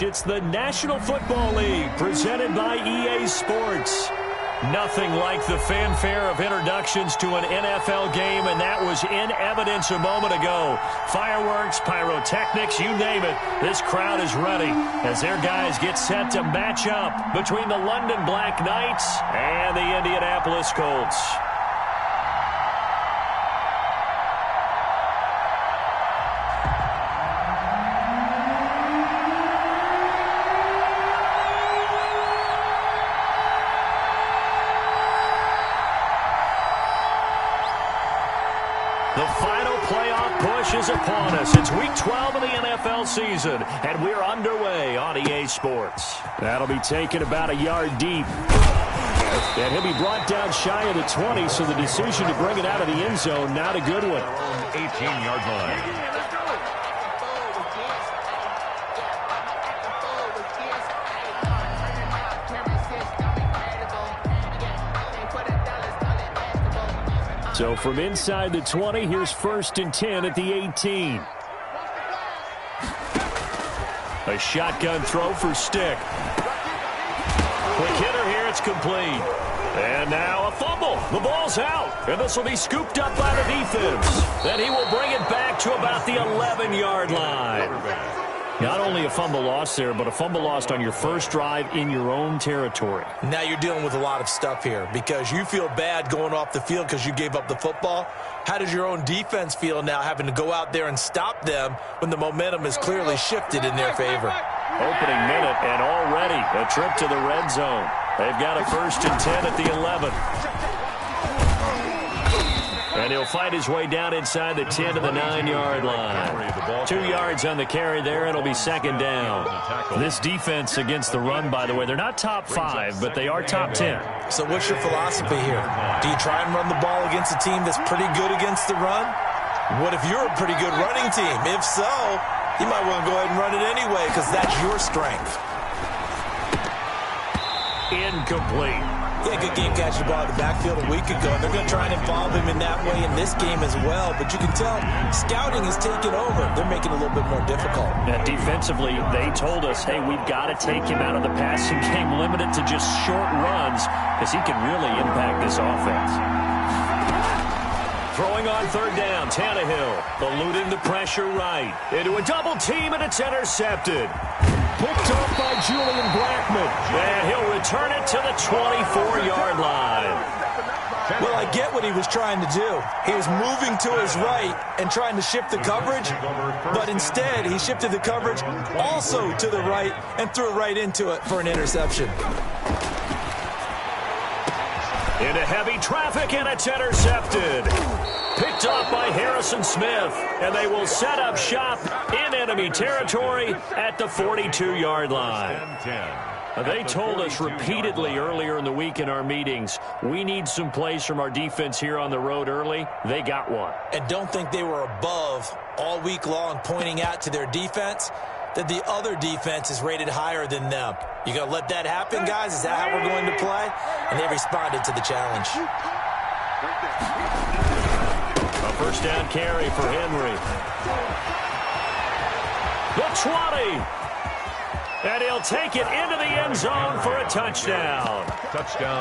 It's the National Football League presented by EA Sports. Nothing like the fanfare of introductions to an NFL game, and that was in evidence a moment ago. Fireworks, pyrotechnics, you name it. This crowd is ready as their guys get set to match up between the London Black Knights and the Indianapolis Colts. The final playoff push is upon us. It's Week 12 of the NFL season, and we're underway on EA Sports. That'll be taken about a yard deep. And he'll be brought down shy of the 20, so the decision to bring it out of the end zone, not a good one. 18-yard line. So from inside the 20, here's 1st and 10 at the 18. A shotgun throw for Stick. Quick hitter here, it's complete. And now a fumble. The ball's out. And this will be scooped up by the defense. Then he will bring it back to about the 11-yard line. Not only a fumble loss there, but a fumble lost on your first drive in your own territory. Now you're dealing with a lot of stuff here because you feel bad going off the field because you gave up the football. How does your own defense feel now having to go out there and stop them when the momentum is clearly shifted in their favor? Opening minute and already a trip to the red zone. They've got a 1st and 10 at the 11. And he'll fight his way down inside the 10 to the 9-yard line. 2 yards on the carry there. It'll be 2nd down. This defense against the run, by the way, they're not top 5, but they are top 10. So what's your philosophy here? Do you try and run the ball against a team that's pretty good against the run? What if you're a pretty good running team? If so, you might want to go ahead and run it anyway because that's your strength. Incomplete. Yeah, good game catching the ball in the backfield a week ago. They're going to try and involve him in that way in this game as well. But you can tell scouting is taking over. They're making it a little bit more difficult. And defensively, they told us, hey, we've got to take him out of the passing game, limit it to just short runs because he can really impact this offense. Throwing on 3rd down, Tannehill eluding the pressure right. Into a double team, and it's intercepted. Picked up by Julian Blackman. And he'll return it to the 24-yard line. Well, I get what he was trying to do. He was moving to his right and trying to shift the coverage, but instead he shifted the coverage also to the right and threw right into it for an interception. Into heavy traffic, and it's intercepted. Picked up by Harrison Smith, and they will set up shop in enemy territory at the 42-yard line. They told us repeatedly earlier in the week in our meetings, we need some plays from our defense here on the road early. They got one. And don't think they were above all week long pointing out to their defense that the other defense is rated higher than them. You going to let that happen, guys? Is that how we're going to play? And they responded to the challenge. A 1st down carry for Henry. The 20. And he'll take it into the end zone for a touchdown.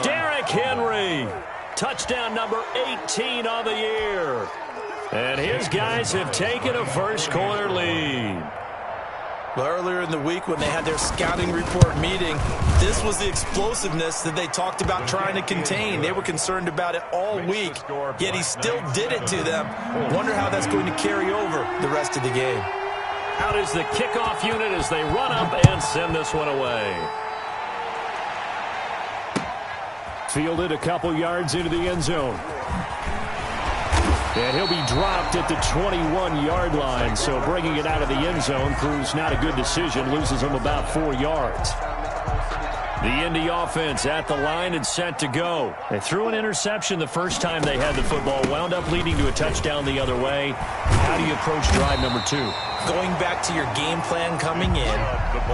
Derrick Henry. Touchdown number 18 on the year. And his guys have taken a first-quarter lead. Well, earlier in the week when they had their scouting report meeting, this was the explosiveness that they talked about trying to contain. They were concerned about it all week, yet he still did it to them. Wonder how that's going to carry over the rest of the game. Out is the kickoff unit as they run up and send this one away. Fielded a couple yards into the end zone. And he'll be dropped at the 21-yard line, so bringing it out of the end zone proves not a good decision, loses him about 4 yards. The Indy offense at the line and set to go. They threw an interception the first time they had the football, wound up leading to a touchdown the other way. How do you approach drive number 2? Going back to your game plan coming in,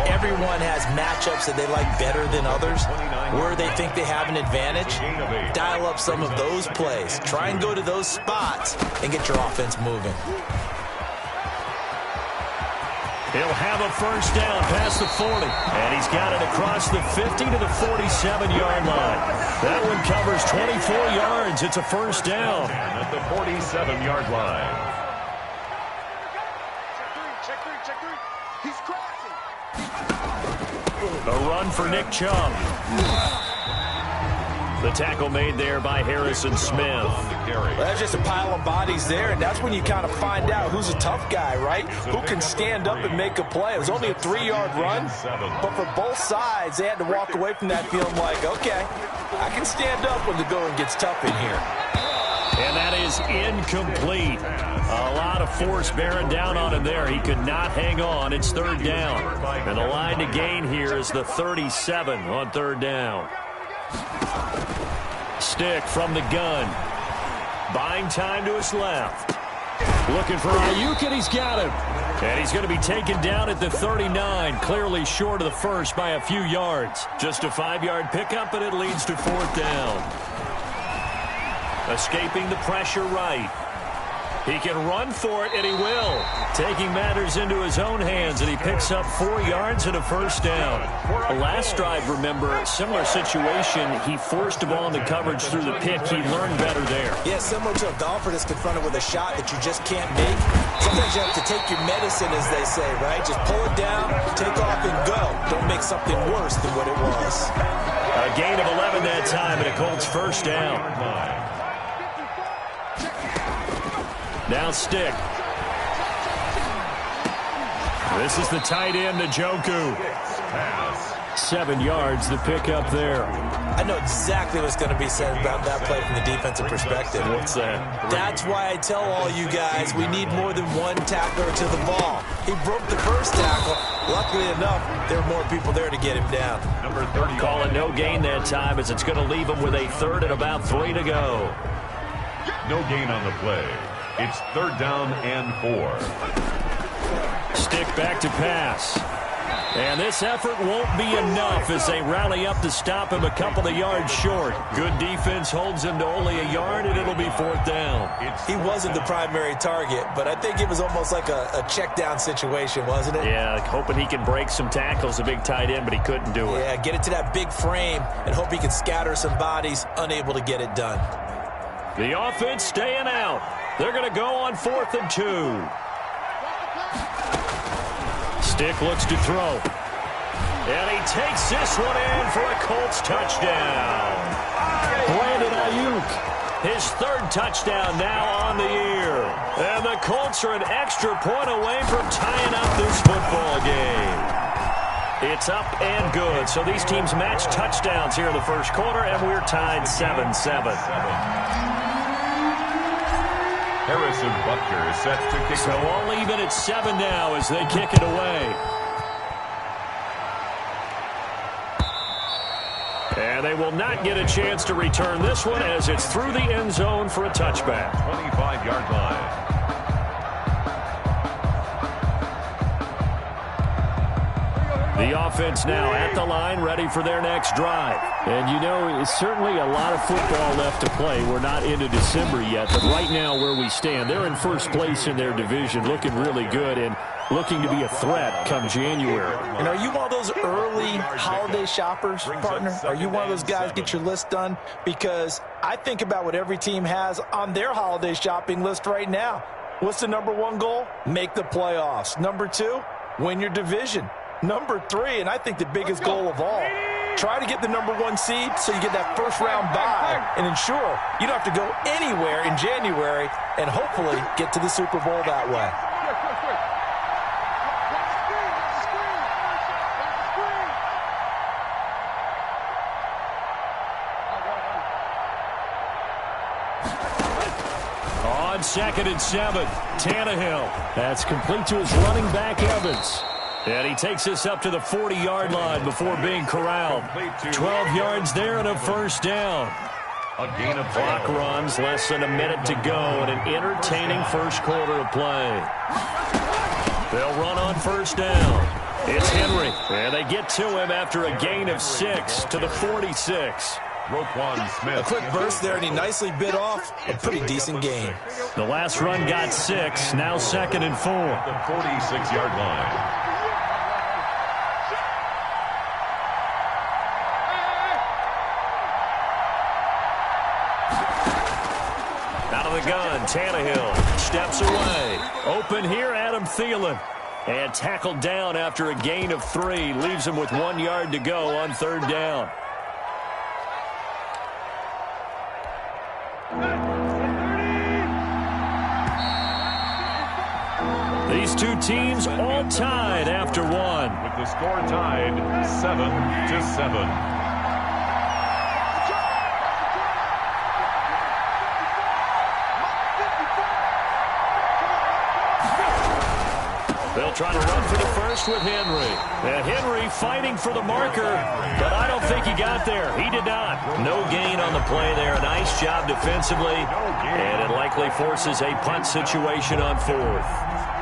everyone has matchups that they like better than others, where they think they have an advantage. Dial up some of those plays. Try and go to those spots and get your offense moving. He'll have a first down past the 40. And he's got it across the 50 to the 47-yard line. That one covers 24 yards. It's a first down. At the 47-yard line. Check three. He's crossing. A run for Nick Chubb. The tackle made there by Harrison Smith. Well, that's just a pile of bodies there, and that's when you kind of find out who's a tough guy, right? Who can stand up and make a play. It was only a 3-yard run, but for both sides, they had to walk away from that feeling like, okay, I can stand up when the going gets tough in here. And that is incomplete. A lot of force bearing down on him there. He could not hang on. It's third down. And the line to gain here is the 37 on third down. Stick from the gun. Buying time to his left. Looking for Ayuk, and he's got him. And he's going to be taken down at the 39, clearly short of the first by a few yards. Just a 5-yard pickup, and it leads to fourth down. Escaping the pressure right. He can run for it, and he will. Taking matters into his own hands, and he picks up 4 yards and a first down. Last drive, remember, similar situation. He forced the ball into coverage through the pick. He learned better there. Yeah, similar to a golfer that's confronted with a shot that you just can't make. Sometimes you have to take your medicine, as they say, right? Just pull it down, take off, and go. Don't make something worse than what it was. A gain of 11 that time, and a Colts first down. Now Stick. This is the tight end, Njoku. 7 yards, the pickup there. I know exactly what's going to be said about that play from the defensive perspective. What's that? That's why I tell all you guys we need more than one tackler to the ball. He broke the first tackle. Luckily enough, there were more people there to get him down. Number 30. Call it no gain that time, as it's going to leave him with a third and about 3 to go. No gain on the play. It's third down and 4. Stick back to pass. And this effort won't be enough as they rally up to stop him a couple of yards short. Good defense holds him to only a yard, and it'll be fourth down. He wasn't the primary target, but I think it was almost like a check down situation, wasn't it? Yeah, hoping he can break some tackles, a big tight end, but he couldn't do it. Yeah, get it to that big frame and hope he can scatter some bodies, unable to get it done. The offense staying out. They're going to go on 4th and 2. Stick looks to throw. And he takes this one in for a Colts touchdown. Brandon Ayuk, his 3rd touchdown now on the year. And the Colts are an extra point away from tying up this football game. It's up and good. So these teams match touchdowns here in the first quarter, and we're tied 7-7. Harrison Butker is set to kick. So all even at 7 now as they kick it away. And they will not get a chance to return this one as it's through the end zone for a touchback. 25-yard line. The offense now at the line, ready for their next drive. And, you know, it's certainly a lot of football left to play. We're not into December yet, but right now where we stand, they're in first place in their division, looking really good and looking to be a threat come January. And are you one of those early holiday shoppers, partner? Are you one of those guys get your list done? Because I think about what every team has on their holiday shopping list right now. What's the number 1 goal? Make the playoffs. Number 2, win your division. Number 3, and I think the biggest goal of all, try to get the number 1 seed so you get that first-round bye and ensure you don't have to go anywhere in January and hopefully get to the Super Bowl that way. On 2nd and 7, Tannehill. That's complete to his running back, Evans. And he takes this up to the 40-yard line before being corralled. 12 yards there and a first down. A gain of Clock runs, less than a minute to go, and an entertaining first quarter of play. They'll run on first down. It's Henry, and they get to him after a gain of 6 to the 46. Roquan Smith. A quick burst there, and he nicely bit off a pretty decent gain. The last run got 6, now 2nd and 4. The 46-yard line. the gun. Tannehill steps away. Open here, Adam Thielen. And tackled down after a gain of 3. Leaves him with 1 yard to go on 3rd down. These two teams all tied after 1. With the score tied 7-7. They'll try to run for the first with Henry. And Henry fighting for the marker, but I don't think he got there. He did not. No gain on the play there. A nice job defensively, and it likely forces a punt situation on 4th.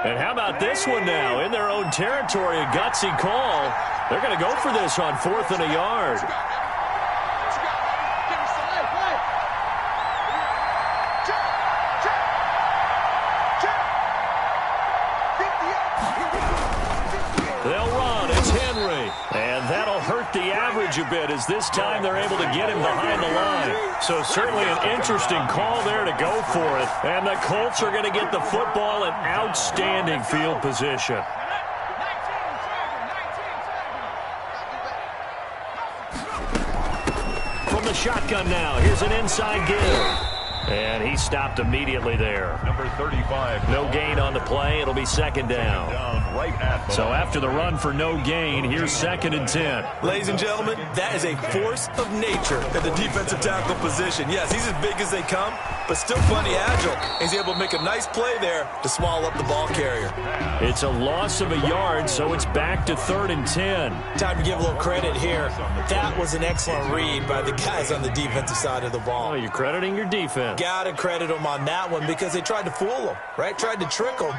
And how about this one now? In their own territory, a gutsy call. They're going to go for this on 4th and a yard. They'll run. It's Henry. And that'll hurt the average a bit as this time they're able to get him behind the line. So certainly an interesting call there to go for it. And the Colts are going to get the football in outstanding field position. From the shotgun now, here's an inside give. And he stopped immediately there. Number 35. No gain on the play. It'll be 2nd down. Right at so after the run for no gain, here's 2nd and 10. Ladies and gentlemen, that is a force of nature at the defensive tackle position. Yes, he's as big as they come, but still plenty agile. He's able to make a nice play there to swallow up the ball carrier. It's a loss of a yard, so it's back to 3rd and 10. Time to give a little credit here. That was an excellent read by the guys on the defensive side of the ball. Oh, you're crediting your defense. Got to credit them on that one because they tried to fool them, right? Tried to trick them,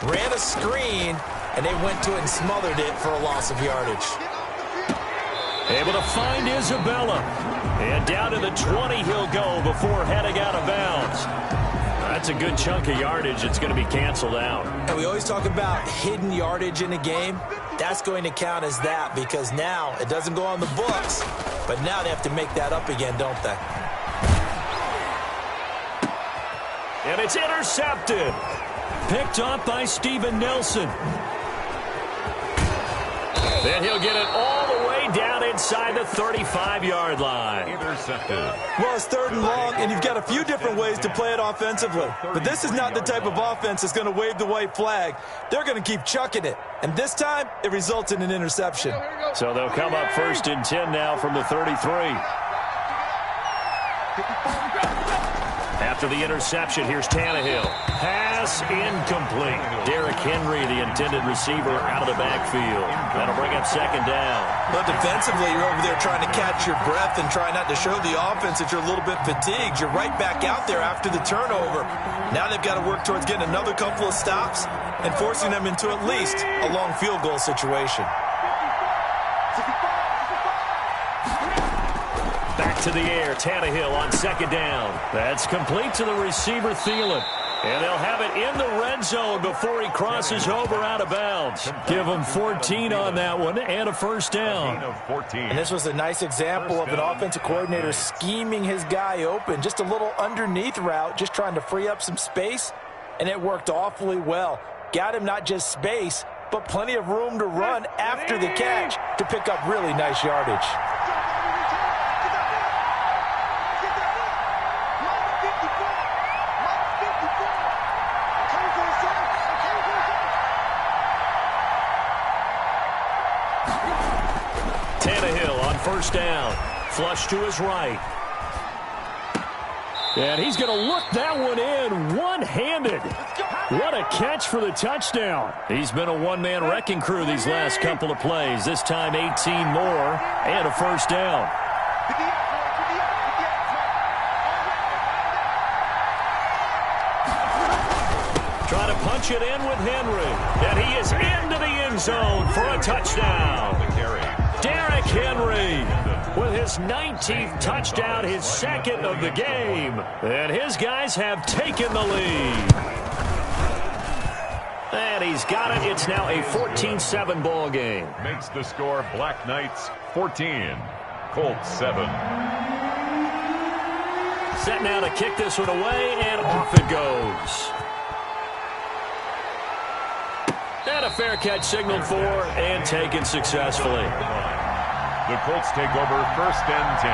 ran a screen, and they went to it and smothered it for a loss of yardage. Able to find Isabella. And down to the 20 he'll go before heading out of bounds. That's a good chunk of yardage. It's going to be canceled out. And we always talk about hidden yardage in a game. That's going to count as that because now it doesn't go on the books, but now they have to make that up again, don't they? And it's intercepted. Picked up by Steven Nelson. Then he'll get it all the way down inside the 35-yard line. Intercepted. Well, it's 3rd and long, and you've got a few different ways to play it offensively. But this is not the type of offense that's going to wave the white flag. They're going to keep chucking it. And this time, it results in an interception. So they'll come up 1st and 10 now from the 33. After the interception, here's Tannehill. Pass incomplete. Derrick Henry, the intended receiver, out of the backfield. That'll bring up 2nd down. But defensively, you're over there trying to catch your breath and try not to show the offense that you're a little bit fatigued. You're right back out there after the turnover. Now they've got to work towards getting another couple of stops and forcing them into at least a long field goal situation. Back to the air, Tannehill on 2nd down. That's complete to the receiver, Thielen. And they'll have it in the red zone before he crosses over out of bounds. Give him 14 on that one and a 1st down. And this was a nice example of an offensive coordinator scheming his guy open. Just a little underneath route, just trying to free up some space, and it worked awfully well. Got him not just space, but plenty of room to run after the catch to pick up really nice yardage. Tannehill on 1st down. Flush to his right. And he's going to look that one in one-handed. What a catch for the touchdown. He's been a one-man wrecking crew these last couple of plays. This time 18 more and a 1st down. Trying to punch it in with Henry. And he is into the end zone for a touchdown. Derrick Henry with his 19th touchdown, his second of the game. And his guys have taken the lead. And he's got it. It's now a 14-7 ball game. Makes the score Black Knights 14, Colts 7. Set now to kick this one away, and off it goes. And a fair catch signaled for and taken successfully. The Colts take over 1st and 10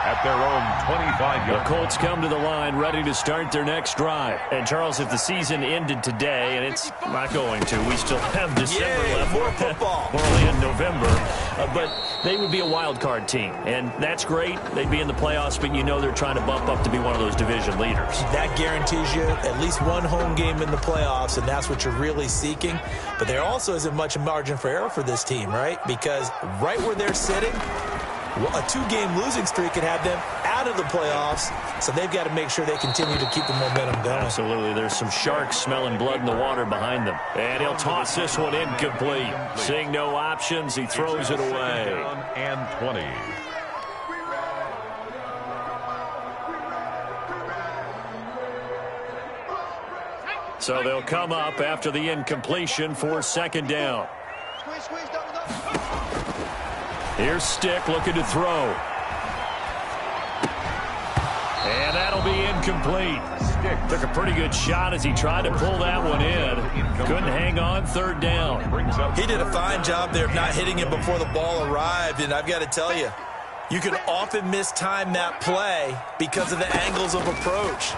at their own 25-yard. The Colts come to the line ready to start their next drive. And, Charles, if the season ended today, and it's not going to, we still have December left. More football. We're only in November. But they would be a wild card team, and that's great. They'd be in the playoffs, but you know they're trying to bump up to be one of those division leaders. That guarantees you at least one home game in the playoffs, and that's what you're really seeking. But there also isn't much margin for error for this team, right? Because right where they're sitting, a 2-game losing streak could have them out of the playoffs, so they've got to make sure they continue to keep the momentum going. Absolutely. There's some sharks smelling blood in the water behind them. And he'll toss this one incomplete. Seeing no options, he throws it away. And 20. So they'll come up after the incompletion for 2nd down. Here's Stick looking to throw. And that'll be incomplete. Stick took a pretty good shot as he tried to pull that one in. Couldn't hang on, 3rd down. He did a fine job there of not hitting it before the ball arrived, and I've got to tell you, you can often mistime that play because of the angles of approach.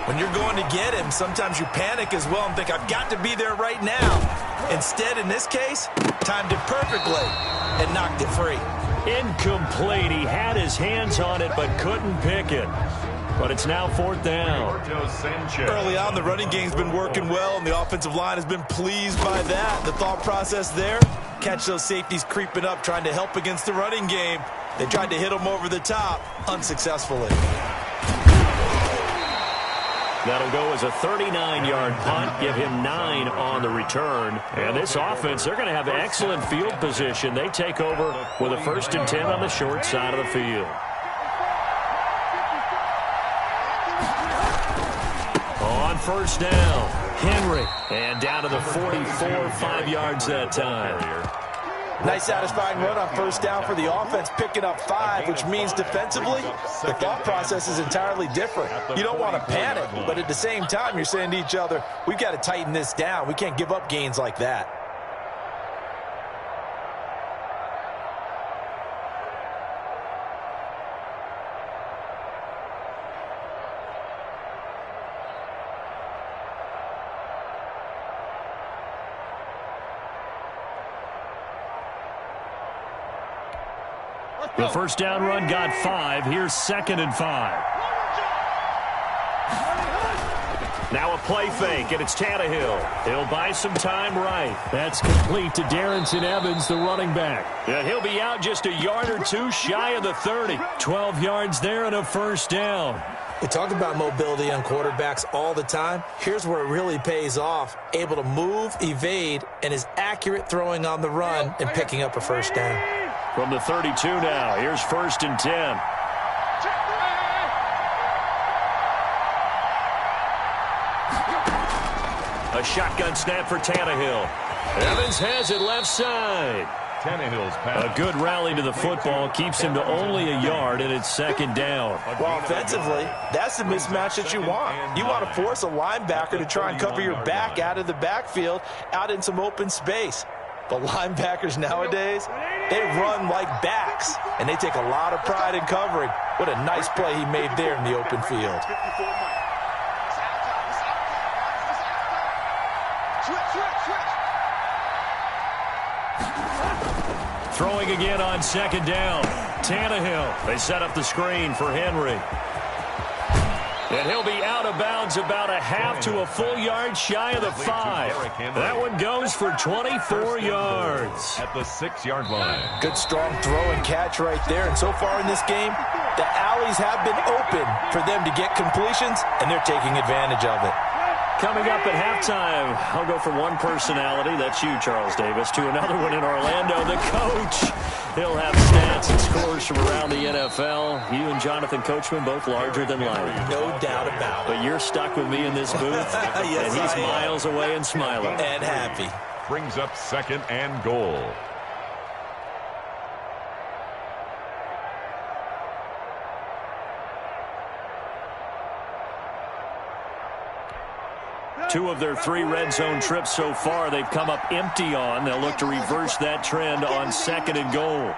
When you're going to get him, sometimes you panic as well and think, I've got to be there right now. Instead, in this case, timed it perfectly and knocked it free. Incomplete. He had his hands on it but couldn't pick it. But it's now 4th down. Early on, the running game's been working well, and the offensive line has been pleased by that. The thought process there, catch those safeties creeping up, trying to help against the running game. They tried to hit him over the top, unsuccessfully. That'll go as a 39-yard punt, give him 9 on the return. And this offense, they're going to have excellent field position. They take over with a 1st and 10 on the short side of the field. On 1st down, Henry. And down to the 44, 5 yards that time. Nice satisfying run on 1st down for the offense, picking up 5, which means defensively, the thought process is entirely different. You don't want to panic, but at the same time, you're saying to each other, we've got to tighten this down. We can't give up gains like that. The 1st down run got 5. Here's 2nd and 5. Now a play fake, and it's Tannehill. He'll buy some time right. That's complete to Darrington Evans, the running back. And he'll be out just a yard or two shy of the 30. 12 yards there and a 1st down. We talk about mobility on quarterbacks all the time. Here's where it really pays off. Able to move, evade, and is accurate throwing on the run and picking up a 1st down. From the 32 now, here's 1st and 10. A shotgun snap for Tannehill. Evans has it left side. Tannehill's pass. A good rally to the football keeps him to only a yard, and it's 2nd down. Well, offensively, that's the mismatch that you want. You want to force a linebacker to try and cover your back out of the backfield, out in some open space. The linebackers nowadays, they run like backs, and they take a lot of pride in covering. What a nice play he made there in the open field. Throwing again on 2nd down. Tannehill. They set up the screen for Henry. And he'll be out of bounds about a half to a full yard shy of the 5. That one goes for 24 yards. At the 6-yard line. Good strong throw and catch right there. And so far in this game, the alleys have been open for them to get completions, and they're taking advantage of it. Coming up at halftime, I'll go from one personality, that's you, Charles Davis, to another one in Orlando, the coach. He'll have stats and scores from around the NFL. You and Jonathan Coachman both larger than life. No doubt about it. But you're stuck with me in this booth, yes, and he's miles away and smiling. And happy. Brings up 2nd and goal. Two of their 3 red zone trips so far, they've come up empty on. They'll look to reverse that trend on 2nd and goal.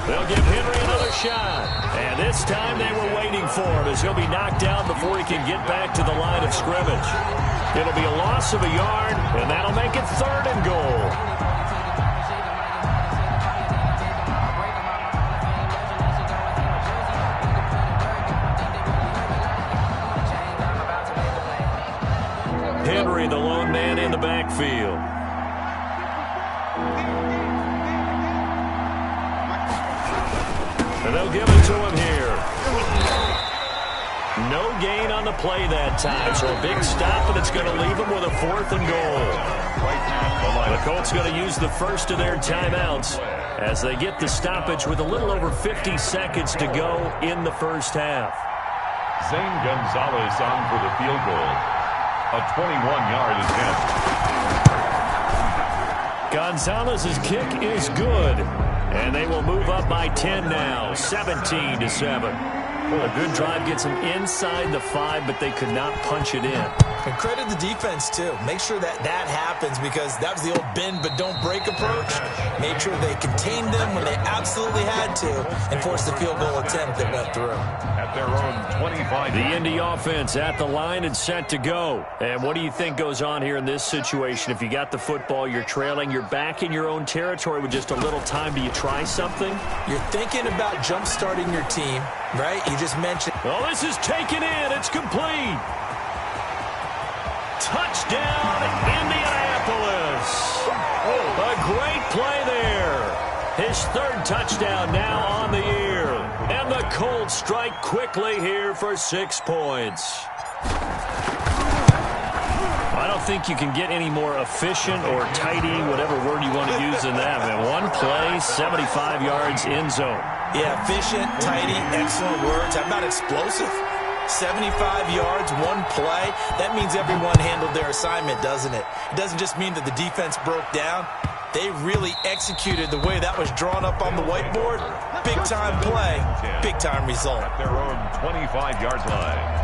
They'll give Henry another shot. And this time they were waiting for him as he'll be knocked down before he can get back to the line of scrimmage. It'll be a loss of a yard, and that'll make it 3rd and goal. Henry, the lone man in the backfield. And they'll give it to him here. No gain on the play that time, so a big stop, and it's going to leave him with a 4th and goal. The Colts going to use the first of their timeouts as they get the stoppage with a little over 50 seconds to go in the first half. Zane Gonzalez on for the field goal. A 21-yard attempt. Gonzalez's kick is good, and they will move up by 10 now, 17-7. A good drive gets them inside the 5, but they could not punch it in. And credit the defense, too. Make sure that happens because that was the old bend but don't break approach. Made sure they contained them when they absolutely had to and forced the field goal attempt that went through. At their own 25. The Indy offense at the line and set to go. And what do you think goes on here in this situation? If you got the football, you're trailing, you're back in your own territory with just a little time. Do you try something? You're thinking about jump-starting your team, right? You just mentioned. Oh, this is taken in. It's complete. Touchdown, Indianapolis. A great play there. His 3rd touchdown now on the year. And the Colts strike quickly here for 6 points. I don't think you can get any more efficient or tidy, whatever word you want to use in that. Man, one play, 75 yards in zone. Yeah, efficient, tidy, excellent words. How about explosive? 75 yards, one play. That means everyone handled their assignment, doesn't it? It doesn't just mean that the defense broke down. They really executed the way that was drawn up on the whiteboard. Big-time play, big-time result. At their own 25-yard line.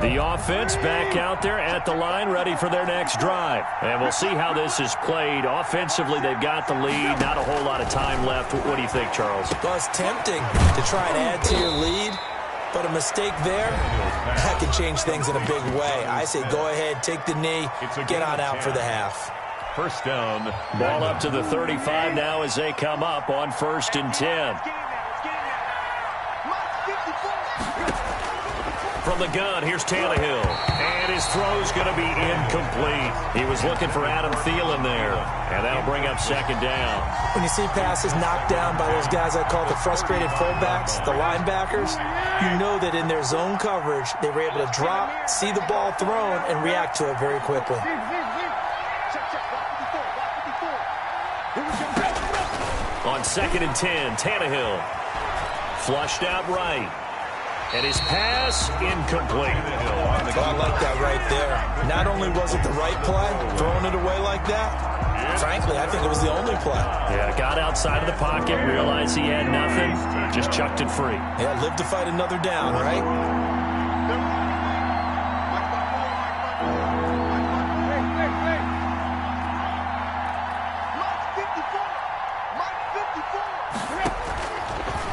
The offense back out there at the line, ready for their next drive. And we'll see how this is played. Offensively, they've got the lead. Not a whole lot of time left. What do you think, Charles? Well, it's tempting to try and add to your lead, but a mistake there, that can change things in a big way. I say go ahead, take the knee, get on out for the half. First down. Ball up to the 35 now as they come up on 1st and 10. From the gun, here's Tannehill. And his throw's going to be incomplete. He was looking for Adam Thielen there. And that'll bring up 2nd down. When you see passes knocked down by those guys I call the frustrated fullbacks, the linebackers, you know that in their zone coverage, they were able to drop, see the ball thrown, and react to it very quickly. On 2nd and 10, Tannehill. Flushed out right. And his pass, incomplete. Oh, I like that right there. Not only was it the right play, throwing it away like that, frankly, I think it was the only play. Yeah, got outside of the pocket, realized he had nothing, just chucked it free. Yeah, live to fight another down, right?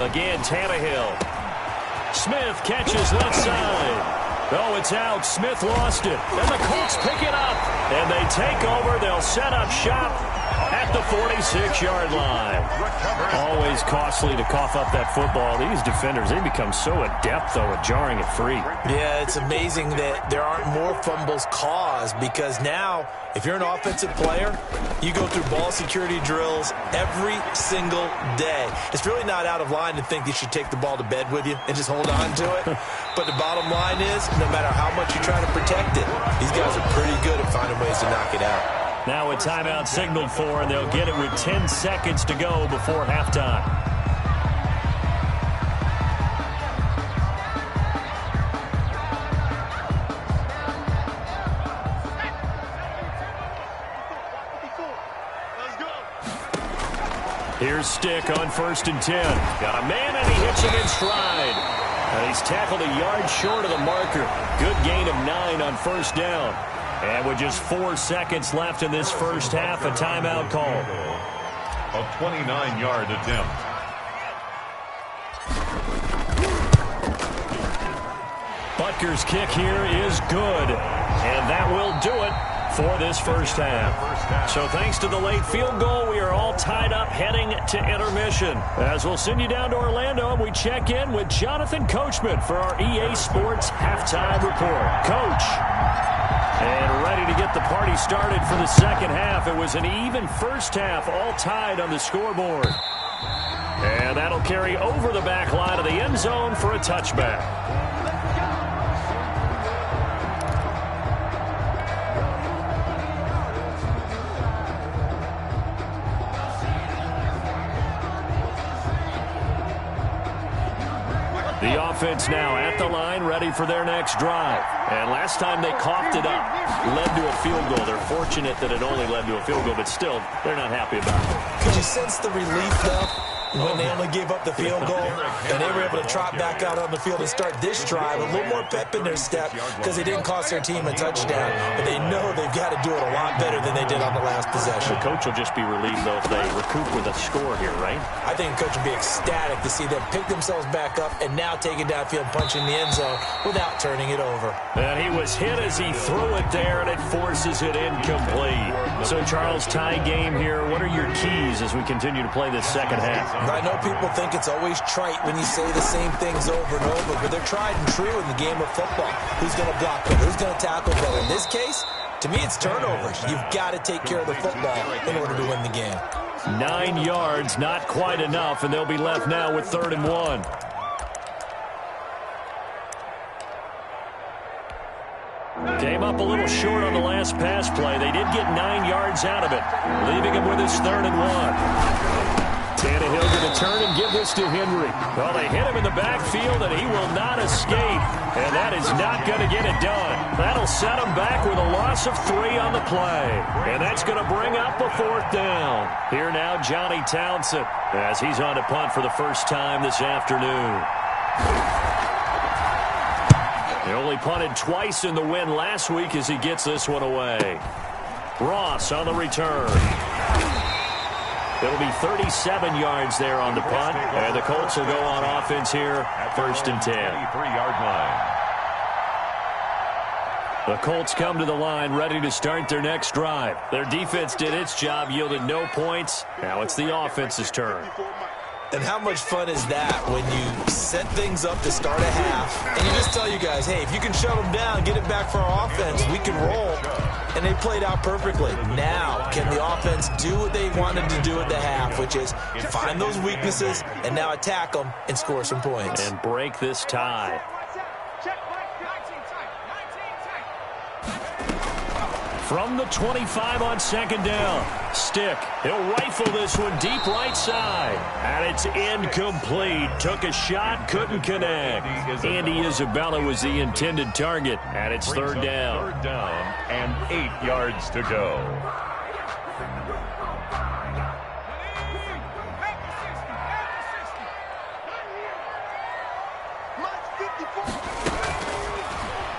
Again, Tannehill. Smith catches left side. Oh, it's out. Smith lost it. And the Colts pick it up. And they take over. They'll set up shop at the 46-yard line. Always costly to cough up that football. These defenders, they become so adept, though, at jarring it free. Yeah, it's amazing that there aren't more fumbles caused, because now, if you're an offensive player, you go through ball security drills every single day. It's really not out of line to think you should take the ball to bed with you and just hold on to it. But the bottom line is, no matter how much you try to protect it, these guys are pretty good at finding ways to knock it out. Now a timeout signaled for, and they'll get it with 10 seconds to go before halftime. Here's Stick on 1st and 10. Got a man, and he hits him in stride. And he's tackled a yard short of the marker. Good gain of 9 on 1st down. And with just 4 seconds left in this first half, a timeout call. A 29-yard attempt. Butker's kick here is good. And that will do it for this first half. So thanks to the late field goal, we are all tied up heading to intermission. As we'll send you down to Orlando, and we check in with Jonathan Coachman for our EA Sports Halftime Report. Coach. And ready to get the party started for the second half. It was an even first half, all tied on the scoreboard. And that'll carry over the back line of the end zone for a touchback. The offense now at the line, ready for their next drive. And last time they coughed it up, led to a field goal. They're fortunate that it only led to a field goal, but still, they're not happy about it. Could you sense the relief, though, when they only gave up the field goal and they were able to trot back out on the field and start this drive? A little more pep in their step because they didn't cost their team a touchdown, but they know they've got to do it a lot better than they did on the last possession. The coach will just be relieved, though, if they recoup with a score here, right? I think the coach would be ecstatic to see them pick themselves back up and now take it downfield, punching the end zone without turning it over. And he was hit as he threw it there, and it forces it incomplete. So, Charles, tie game here. What are your keys as we continue to play this second half? I know people think it's always trite when you say the same things over and over, but they're tried and true in the game of football. Who's going to block better? Who's going to tackle better? In this case, to me, it's turnovers. You've got to take care of the football in order to win the game. 9 yards, not quite enough, and they'll be left now with 3rd and 1. Came up a little short on the last pass play. They did get 9 yards out of it, leaving him with his 3rd and 1. Tannehill going to turn and give this to Henry. Well, they hit him in the backfield, and he will not escape. And that is not going to get it done. That'll set him back with a loss of 3 on the play. And that's going to bring up a 4th down. Here now, Johnny Townsend, as he's on to punt for the first time this afternoon. He only punted twice in the win last week as he gets this one away. Ross on the return. It'll be 37 yards there on the punt, and the Colts will go on offense here, 1st and 10. 23-yard line. The Colts come to the line ready to start their next drive. Their defense did its job, yielded no points. Now it's the offense's turn. And how much fun is that when you set things up to start a half and you just tell you guys, hey, if you can shut them down, get it back for our offense, we can roll. And they played out perfectly. Now, can the offense do what they wanted to do at the half, which is find those weaknesses and now attack them and score some points. And break this tie. From the 25 on 2nd down. Stick. He'll rifle this one deep right side. And it's incomplete. Took a shot, couldn't connect. Andy Isabella was the intended target. And it's 3rd down. 3rd down and 8 yards to go.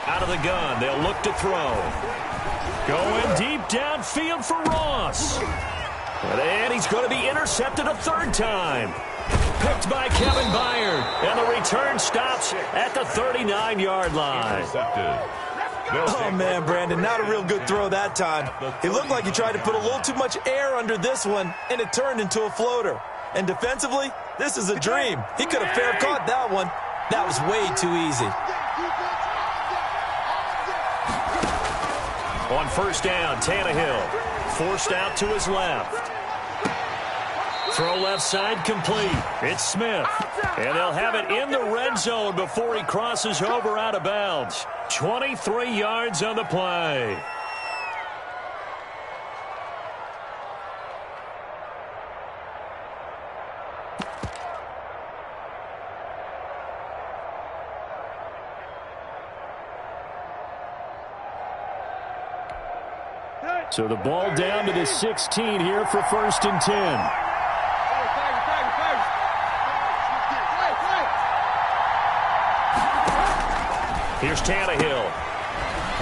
Out of the gun. They'll look to throw. Going deep downfield for Ross. And he's going to be intercepted a 3rd time. Picked by Kevin Byard. And the return stops at the 39-yard line. Intercepted. Oh, man, Brandon, not a real good throw that time. It looked like he tried to put a little too much air under this one, and it turned into a floater. And defensively, this is a dream. He could have fair caught that one. That was way too easy. On first down, Tannehill forced out to his left. Throw left side complete. It's Smith. And they'll have it in the red zone before he crosses over out of bounds. 23 yards on the play. So the ball down to the 16 here for 1st and 10. Here's Tannehill.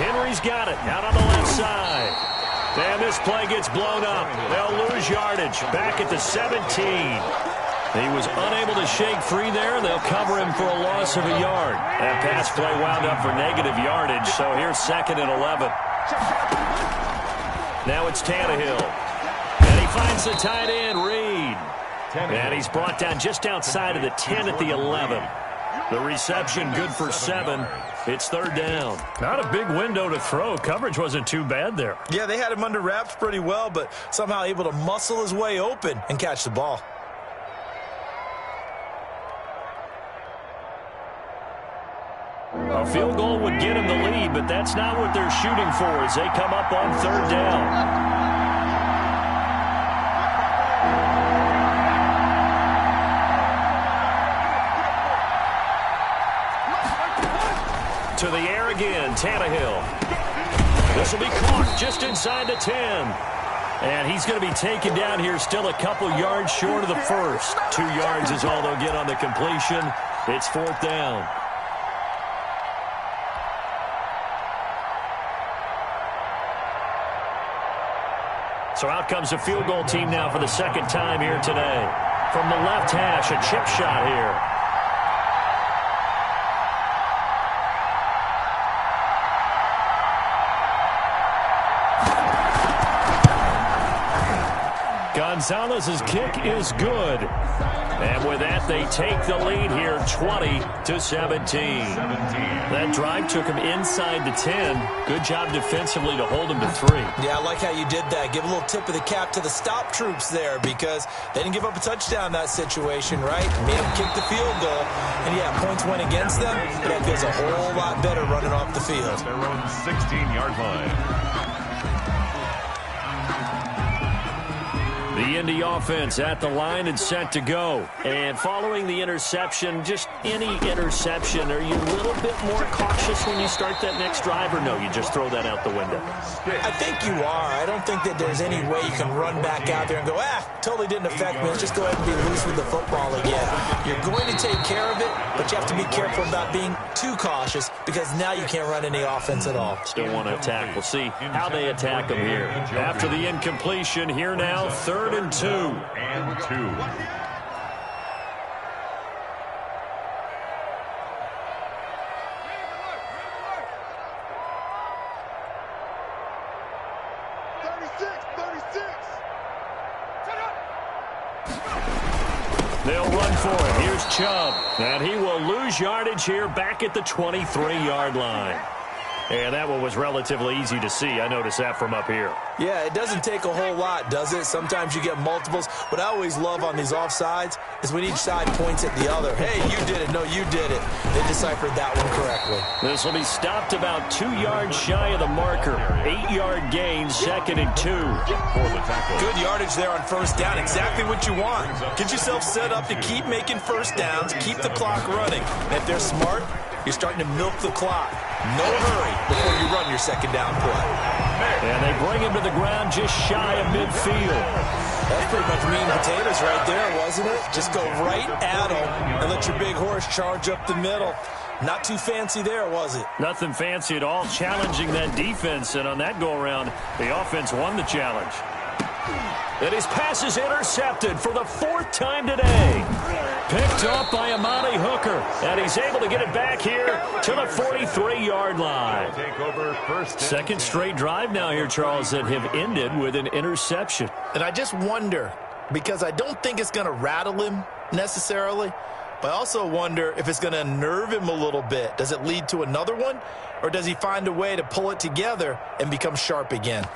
Henry's got it out on the left side. And this play gets blown up. They'll lose yardage back at the 17. He was unable to shake free there. They'll cover him for a loss of a yard. That pass play wound up for negative yardage, so here's 2nd and 11. Now it's Tannehill. And he finds the tight end, Reed. And he's brought down just outside of the 10 at the 11. The reception good for 7. It's 3rd down. Not a big window to throw. Coverage wasn't too bad there. Yeah, they had him under wraps pretty well, but somehow able to muscle his way open and catch the ball. A field goal would get him the lead, but that's not what they're shooting for as they come up on 3rd down. To the air again, Tannehill. This will be caught just inside the 10. And he's going to be taken down here still a couple yards short of the first. 2 yards is all they'll get on the completion. It's 4th down. So out comes the field goal team now for the 2nd time here today. From the left hash, a chip shot here. Gonzalez's kick is good. And with that, they take the lead here 20-17. That drive took him inside the 10. Good job defensively to hold him to 3. Yeah, I like how you did that. Give a little tip of the cap to the stop troops there because they didn't give up a touchdown in that situation, right? Made them kick the field goal. And, yeah, points went against them, but that feels a whole lot better running off the field. Their own 16-yard line. The Indy offense at the line and set to go. And following the interception, just any interception, are you a little bit more cautious when you start that next drive, or no, you just throw that out the window? I think you are. I don't think that there's any way you can run back out there and go, totally didn't affect me. Let's just go ahead and be loose with the football again. You're going to take care of it, but you have to be careful about being too cautious because now you can't run any offense at all. Still want to attack. We'll see how they attack them here. After the incompletion, here now, 3rd and 2. And 2. They'll run for it. Here's Chubb. And he will lose yardage here back at the 23-yard line. And that one was relatively easy to see. I noticed that from up here. Yeah, it doesn't take a whole lot, does it? Sometimes you get multiples. What I always love on these offsides is when each side points at the other. Hey, you did it. No, you did it. They deciphered that one correctly. This will be stopped about 2 yards shy of the marker. 8-yard gain, 2nd and 2. Good yardage there on first down. Exactly what you want. Get yourself set up to keep making first downs, keep the clock running. And if they're smart, you're starting to milk the clock. No hurry before you run your second down play. And they bring him to the ground just shy of midfield. That's pretty much meat and potatoes right there, wasn't it? Just go right at him and let your big horse charge up the middle. Not too fancy there, was it? Nothing fancy at all, challenging that defense. And on that go-around, the offense won the challenge. And his pass is intercepted for the 4th time today. Picked off by Amani Hooker. And he's able to get it back here to the 43-yard line. Take over first. Second straight drive now here, Charles, that have ended with an interception. And I just wonder, because I don't think it's going to rattle him necessarily, but I also wonder if it's going to unnerve him a little bit. Does it lead to another one, or does he find a way to pull it together and become sharp again?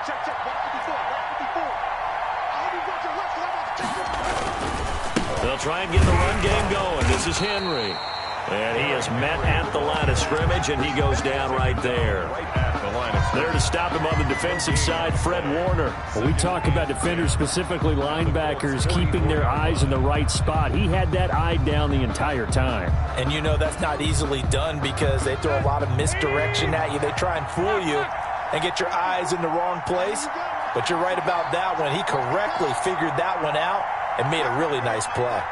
Check, check, 154, 154. I'll be watching left because I'm about to check. They'll try and get the run game going. This is Henry. And he is met at the line of scrimmage, and he goes down right there. Right at the line of scrimmage. There to stop him on the defensive side, Fred Warner. Well, we talk about defenders, specifically linebackers, keeping their eyes in the right spot. He had that eye down the entire time. And you know that's not easily done because they throw a lot of misdirection at you. They try and fool you and get your eyes in the wrong place. But you're right about that one. He correctly figured that one out and made a really nice play.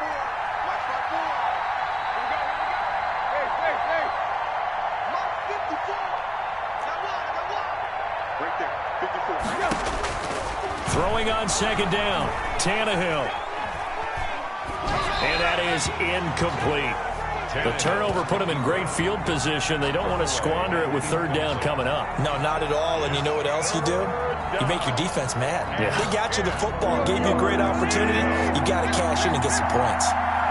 Throwing on second down, Tannehill. And that is incomplete. The turnover put him in great field position. They don't want to squander it with third down coming up. No, not at all. And you know what else you do? You make your defense mad. Yeah. They got you the football, gave you a great opportunity. You got to cash in and get some points.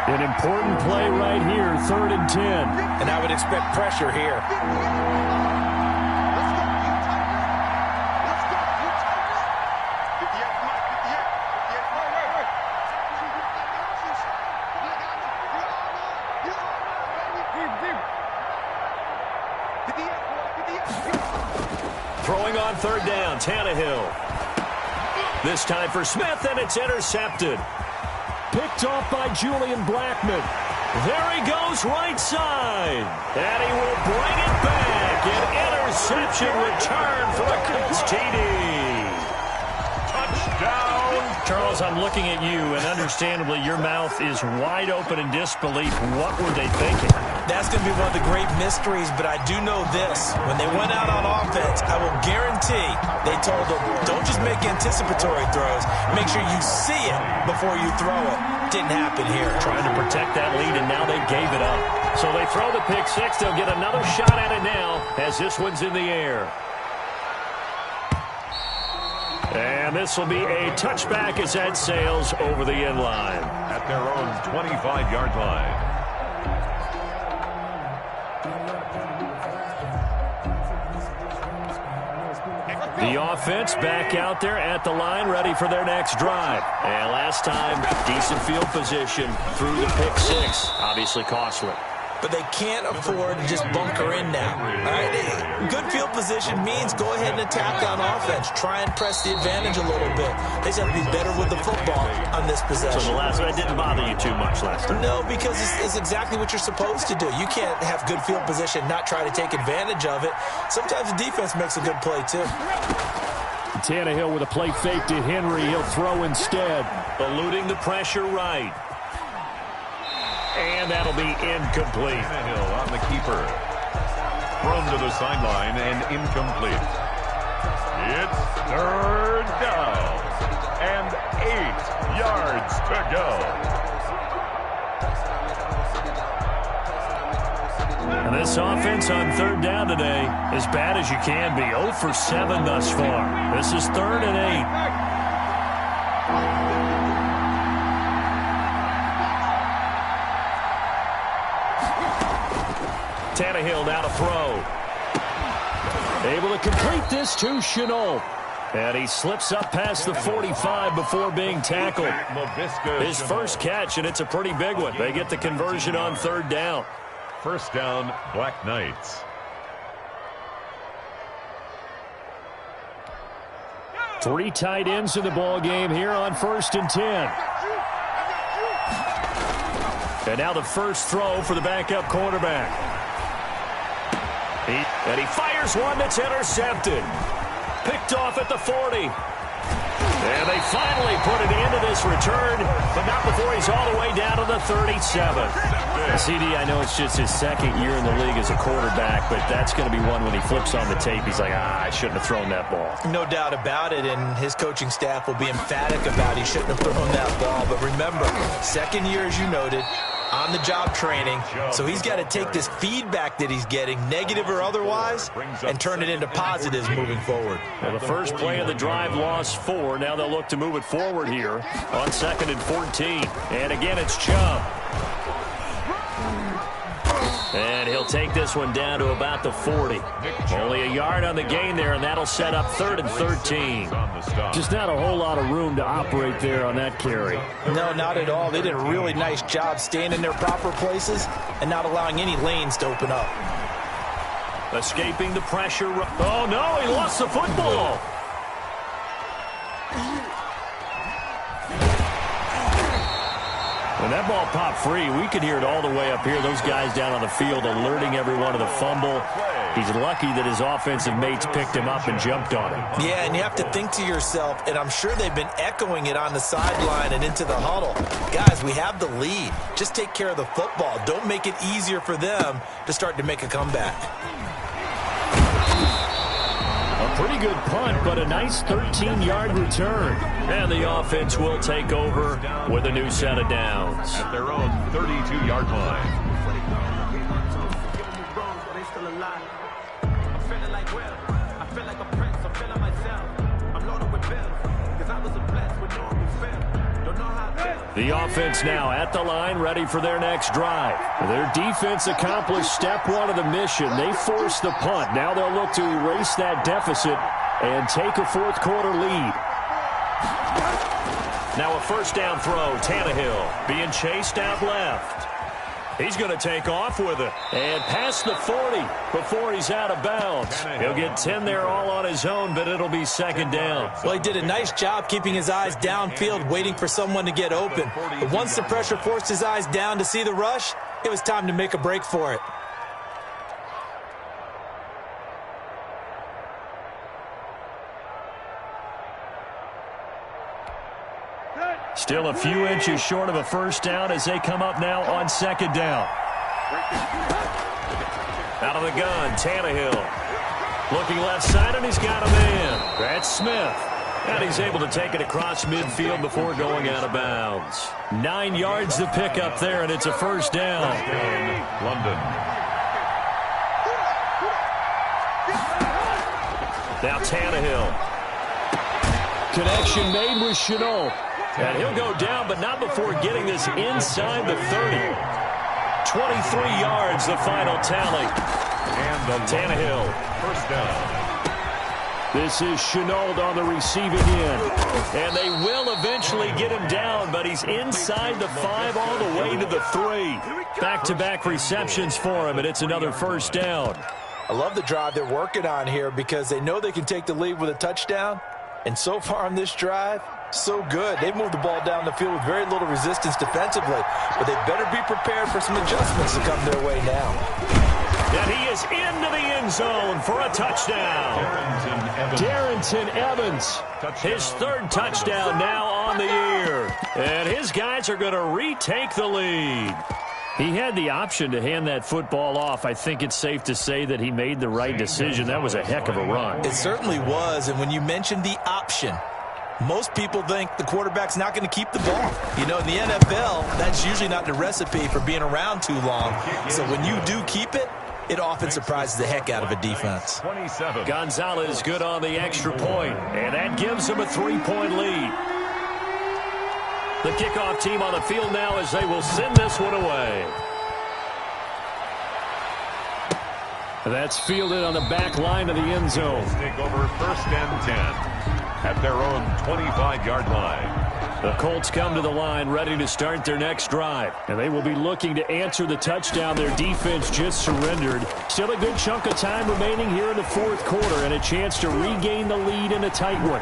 An important play right here, 3rd and 10. And I would expect pressure here. Throwing on third down, Tannehill. This time for Smith, and it's intercepted. Picked off by Julian Blackmon. There he goes, right side. And he will bring it back. An interception return for the Colts TD. Touchdown. Charles, I'm looking at you, and understandably, your mouth is wide open in disbelief. What were they thinking? That's going to be one of the great mysteries, but I do know this. When they went out on offense, I will guarantee they told them, don't just make anticipatory throws. Make sure you see it before you throw it. Didn't happen here. Trying to protect that lead, and now they gave it up. So they throw the pick six. They'll get another shot at it now as this one's in the air. And this will be a touchback as that sails over the end line. At their own 25-yard line. The offense back out there at the line, ready for their next drive. And last time, decent field position through the pick six. Obviously costly. But they can't afford to just bunker in now. All right? Good field position means go ahead and attack on offense. Try and press the advantage a little bit. They just have to be better with the football on this possession. So the last one didn't bother you too much last time? No, because it's exactly what you're supposed to do. You can't have good field position, not try to take advantage of it. Sometimes the defense makes a good play, too. Tannehill with a play fake to Henry. He'll throw instead. Eluding the pressure right. And that'll be incomplete. Tannehill on the keeper. Thrown to the sideline and incomplete. It's third down. And 8 yards to go. And this offense on third down today, as bad as you can be. 0 for 7 thus far. This is 3rd and 8. Tannehill now to throw. Able to complete this to Shenault. And he slips up past the 45 before being tackled. His first catch, and it's a pretty big one. They get the conversion on third down. First down, Black Knights. Three tight ends in the ball game here on 1st and 10. And now the first throw for the backup quarterback. And he fires one that's intercepted. Picked off at the 40. And they finally put an end to this return, but not before he's all the way down to the 37. CD, I know it's just his second year in the league as a quarterback, but that's going to be one when he flips on the tape, he's like, I shouldn't have thrown that ball. No doubt about it, and his coaching staff will be emphatic about he shouldn't have thrown that ball. But remember, second year, as you noted, on-the-job training, so he's got to take this feedback that he's getting, negative or otherwise, and turn it into positives moving forward. Well, the first play of the drive lost 4. Now they'll look to move it forward here on 2nd and 14. And again, it's Chubb. And he'll take this one down to about the 40. Only a yard on the gain there, and that'll set up 3rd and 13. Just not a whole lot of room to operate there on that carry. No, not at all. They did a really nice job staying in their proper places and not allowing any lanes to open up. Escaping the pressure. Oh, no, he lost the football. When that ball popped free, we could hear it all the way up here. Those guys down on the field alerting everyone of the fumble. He's lucky that his offensive mates picked him up and jumped on him. Yeah, and you have to think to yourself, and I'm sure they've been echoing it on the sideline and into the huddle. Guys, we have the lead. Just take care of the football. Don't make it easier for them to start to make a comeback. A pretty good punt, but a nice 13-yard return. And the offense will take over with a new set of downs. At their own 32-yard line. The offense now at the line, ready for their next drive. Their defense accomplished step 1 of the mission. They forced the punt. Now they'll look to erase that deficit and take a fourth-quarter lead. Now a first down throw. Tannehill being chased out left. He's going to take off with it. And past the 40 before he's out of bounds. He'll get 10 there all on his own, but it'll be second down. Well, he did a nice job keeping his eyes downfield, waiting for someone to get open. But once the pressure forced his eyes down to see the rush, it was time to make a break for it. Still a few inches short of a first down as they come up now on second down. Out of the gun, Tannehill. Looking left side, and he's got a man. That's Smith. And he's able to take it across midfield before going out of bounds. 9 yards to pick up there, and it's a first down. London. Now Tannehill. Connection made with Shenault. And he'll go down, but not before getting this inside the 30. 23 yards, the final tally. And the Tannehill. First down. This is Shenault on the receiving end. And they will eventually get him down, but he's inside the 5 all the way to the 3. Back-to-back receptions for him, and it's another first down. I love the drive they're working on here because they know they can take the lead with a touchdown. And so far on this drive, so good. They've moved the ball down the field with very little resistance defensively, but they better be prepared for some adjustments to come their way now. And he is into the end zone for a touchdown. Darrington Evans. His third touchdown now on the year. And his guys are going to retake the lead. He had the option to hand that football off. I think it's safe to say that he made the right decision. That was a heck of a run. It certainly was, and when you mentioned the option, most people think the quarterback's not going to keep the ball. You know, in the NFL, that's usually not the recipe for being around too long. So when you do keep it, it often surprises the heck out of a defense. Gonzalez good on the extra point, and that gives him a 3-point lead. The kickoff team on the field now as they will send this one away. That's fielded on the back line of the end zone. Take over 1st and 10 at their own 25-yard line. The Colts come to the line ready to start their next drive. And they will be looking to answer the touchdown their defense just surrendered. Still a good chunk of time remaining here in the fourth quarter and a chance to regain the lead in a tight one.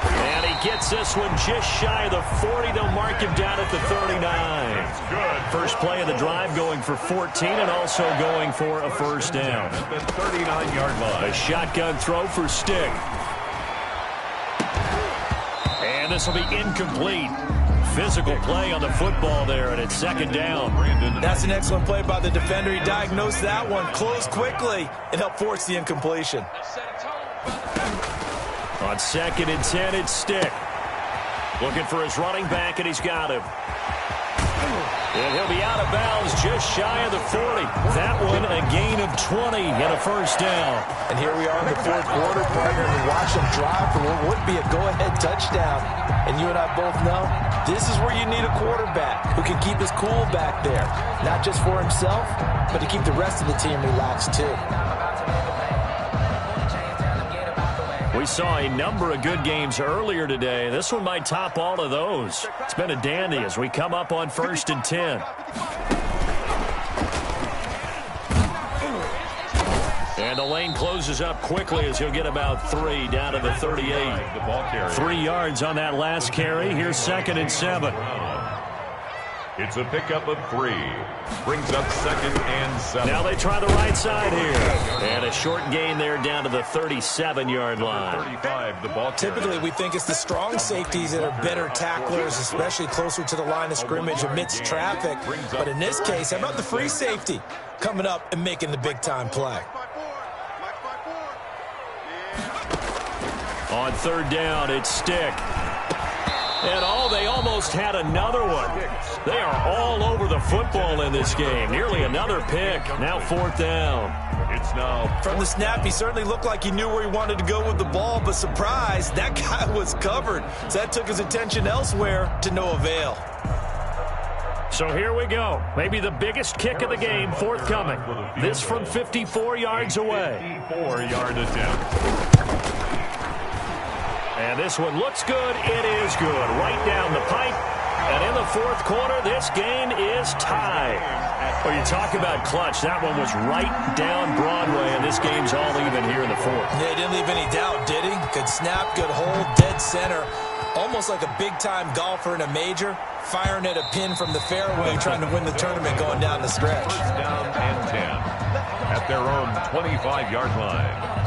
And he gets this one just shy of the 40. They'll mark him down at the 39. That's good. First play of the drive going for 14 and also going for a first down. At the 39-yard line. A shotgun throw for Stick. And this will be incomplete. Physical play on the football there, and it's second down. That's an excellent play by the defender. He diagnosed that one, closed quickly, and helped force the incompletion. On 2nd and 10, it's Stick. Looking for his running back, and he's got him. And he'll be out of bounds just shy of the 40. That one a gain of 20 and a first down. And here we are in the fourth quarter, partner, and watch them drive for what would be a go-ahead touchdown. And you and I both know this is where you need a quarterback who can keep his cool back there. Not just for himself, but to keep the rest of the team relaxed too. We saw a number of good games earlier today. This one might top all of those. It's been a dandy as we come up on 1st and 10. And the lane closes up quickly as he'll get about 3 down to the 38. 3 yards on that last carry. Here's 2nd and 7. It's a pickup of 3. Brings up 2nd and 7. Now they try the right side here. And a short gain there down to the 37-yard line. 35, the ball carrier. Typically, we think it's the strong safeties that are better tacklers, especially closer to the line of scrimmage amidst traffic. But in this case, how about the free safety coming up and making the big-time play? On 3rd down, it's Stick. And they almost had another one. They are all over the football in this game. Nearly another pick. Now 4th down. It's now from the snap, he certainly looked like he knew where he wanted to go with the ball, but surprise, that guy was covered. So that took his attention elsewhere to no avail. So here we go. Maybe the biggest kick of the game forthcoming. This from 54 yards away. 54-yard attempt. And this one looks good. It is good. Right down the pipe. And in the fourth quarter, this game is tied. Well, you talk about clutch. That one was right down Broadway, and this game's all even here in the fourth. Yeah, he didn't leave any doubt, did he? Good snap, good hold, dead center. Almost like a big-time golfer in a major, firing at a pin from the fairway, trying to win the tournament going down the stretch. First down and 10 at their own 25-yard line.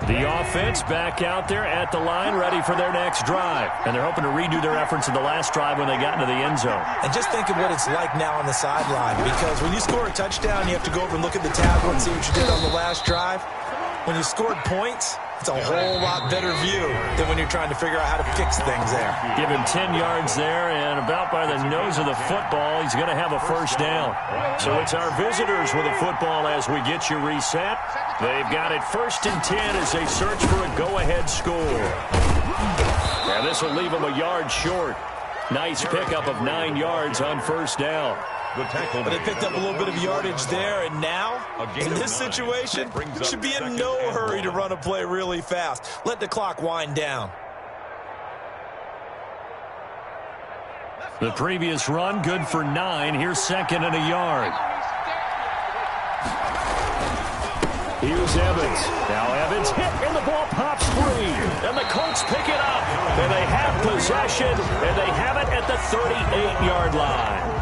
The offense back out there at the line, ready for their next drive. And they're hoping to redo their efforts in the last drive when they got into the end zone. And just think of what it's like now on the sideline, because when you score a touchdown, you have to go over and look at the tablet and see what you did on the last drive. When you scored points, it's a whole lot better view than when you're trying to figure out how to fix things there. Give him 10 yards there, and about by the nose of the football, he's going to have a first down. So it's our visitors with the football as we get you reset. They've got it 1st and 10 as they search for a go-ahead score. And this will leave them a yard short. Nice pickup of 9 yards on first down. But they picked up a little bit of yardage there, and now, in this situation, should be in no hurry to run a play really fast. Let the clock wind down. The previous run, good for 9. Here's 2nd and a yard. Here's Evans. Now Evans hit, and the ball pops free. And the Colts pick it up. And they have possession, and they have it at the 38-yard line.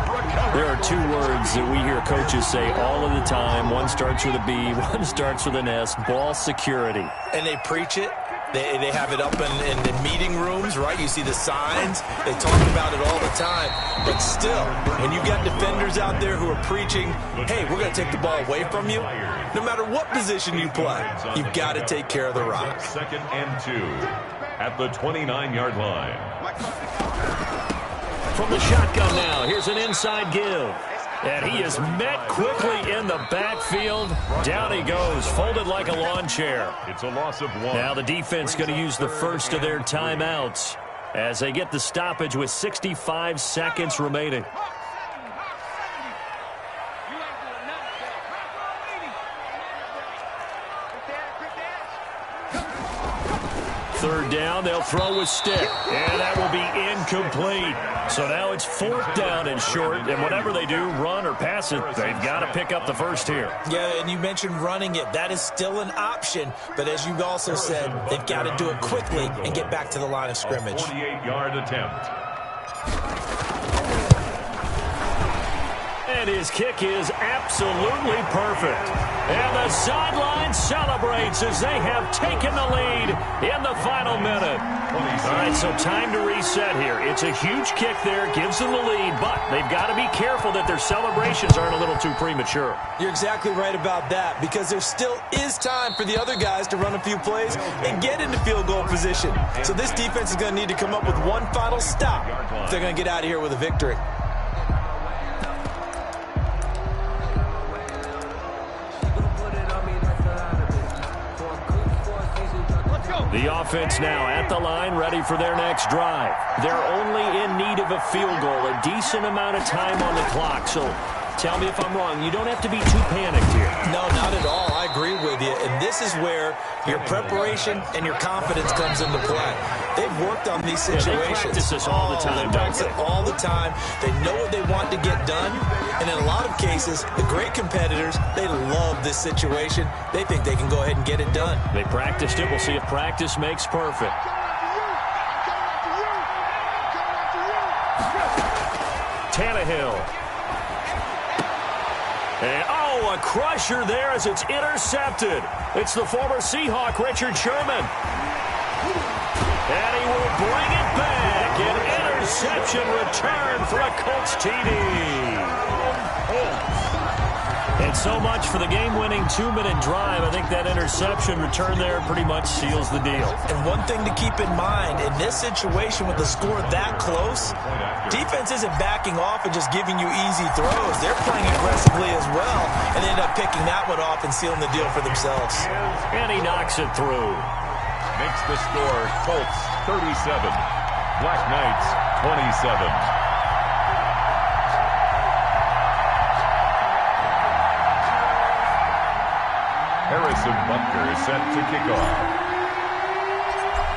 There are 2 words that we hear coaches say all of the time. One starts with a B, one starts with an S. Ball security. And they preach it. They have it up in meeting rooms, right? You see the signs. They talk about it all the time. But still, when you got defenders out there who are preaching, hey, we're going to take the ball away from you, no matter what position you play, you've got to take care of the rock. 2nd and 2 at the 29-yard line. From the shotgun now, here's an inside give. And he is met quickly in the backfield. Down he goes, folded like a lawn chair. It's a loss of 1. Now the defense going to use the first of their timeouts as they get the stoppage with 65 seconds remaining. Third down, they'll throw with stick, and that will be incomplete. So now it's 4th down and short, and whatever they do, run or pass it, they've got to pick up the first here. Yeah, and you mentioned running it. That is still an option, but as you also said, they've got to do it quickly and get back to the line of scrimmage. 48-yard attempt. And his kick is absolutely perfect. And the sideline celebrates as they have taken the lead in the final minute. All right, so time to reset here. It's a huge kick there, gives them the lead, but they've got to be careful that their celebrations aren't a little too premature. You're exactly right about that, because there still is time for the other guys to run a few plays and get into field goal position. So this defense is going to need to come up with one final stop if they're going to get out of here with a victory. The offense now at the line, ready for their next drive. They're only in need of a field goal, a decent amount of time on the clock. So tell me if I'm wrong. You don't have to be too panicked here. No, not at all. I agree with you. And this is where your preparation and your confidence comes into play. They've worked on these situations. They practice this all the time. They practice it all the time. They know what they want to get done. And in a lot of cases, the great competitors, they love this situation. They think they can go ahead and get it done. They practiced it. We'll see if practice makes perfect. Tannehill. And, a crusher there as it's intercepted. It's the former Seahawk, Richard Sherman. And he will bring it back. An interception return for a Colts TD. And so much for the game-winning 2-minute drive. I think that interception return there pretty much seals the deal. And one thing to keep in mind, in this situation with the score that close, defense isn't backing off and just giving you easy throws. They're playing aggressively as well, and they end up picking that one off and sealing the deal for themselves. And he knocks it through. Makes the score Colts 37, Black Knights 27. Harrison Butker is set to kick off.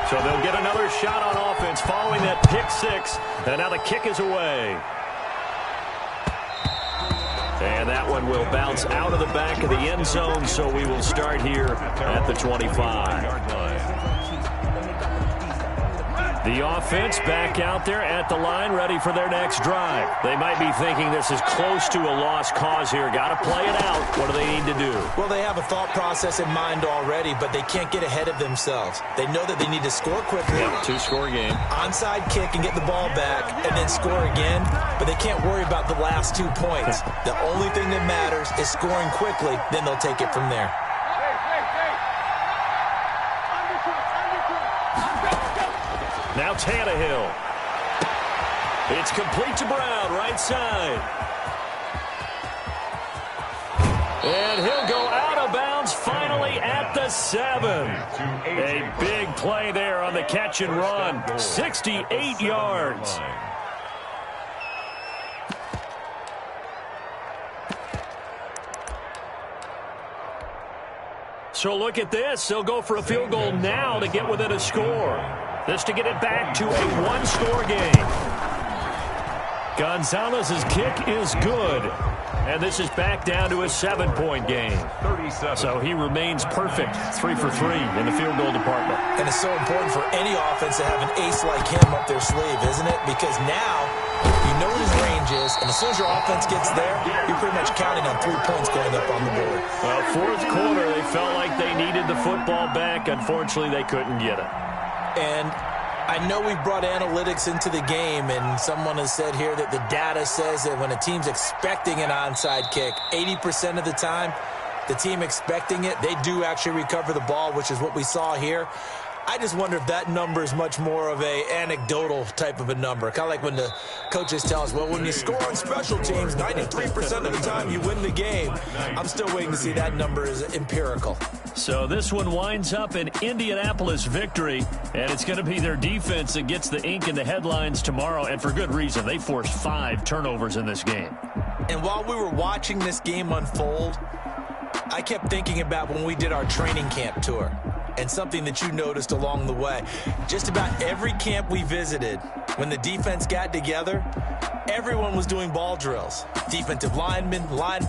So they'll get another shot on offense following that pick six. And now the kick is away. And that one will bounce out of the back of the end zone, so we will start here at the 25. The offense back out there at the line, ready for their next drive. They might be thinking this is close to a lost cause here. Got to play it out. What do they need to do? Well, they have a thought process in mind already, but they can't get ahead of themselves. They know that they need to score quickly. Yep, two-score game. Onside kick and get the ball back, and then score again. But they can't worry about the last 2 points. The only thing that matters is scoring quickly. Then they'll take it from there. Now Tannehill. It's complete to Brown, right side. And he'll go out of bounds finally at the 7. A big play there on the catch and run. 68 yards. So look at this. They'll go for a field goal now to get within a score. This to get it back to a one-score game. Gonzalez's kick is good. And this is back down to a 7-point game. 37. So he remains perfect, 3 for 3 in the field goal department. And it's so important for any offense to have an ace like him up their sleeve, isn't it? Because now you know what his range is, and as soon as your offense gets there, you're pretty much counting on 3 points going up on the board. Well, fourth quarter, they felt like they needed the football back. Unfortunately, they couldn't get it. And I know we've brought analytics into the game, and someone has said here that the data says that when a team's expecting an onside kick, 80% of the time, the team expecting it, they do actually recover the ball, which is what we saw here. I just wonder if that number is much more of a anecdotal type of a number. Kind of like when the coaches tell us, well, when you score on special teams, 93% of the time you win the game. I'm still waiting to see that number is empirical. So this one winds up an Indianapolis victory, and it's going to be their defense that gets the ink in the headlines tomorrow, and for good reason. They forced 5 turnovers in this game. And while we were watching this game unfold, I kept thinking about when we did our training camp tour. And something that you noticed along the way. Just about every camp we visited, when the defense got together, everyone was doing ball drills. Defensive linemen, line.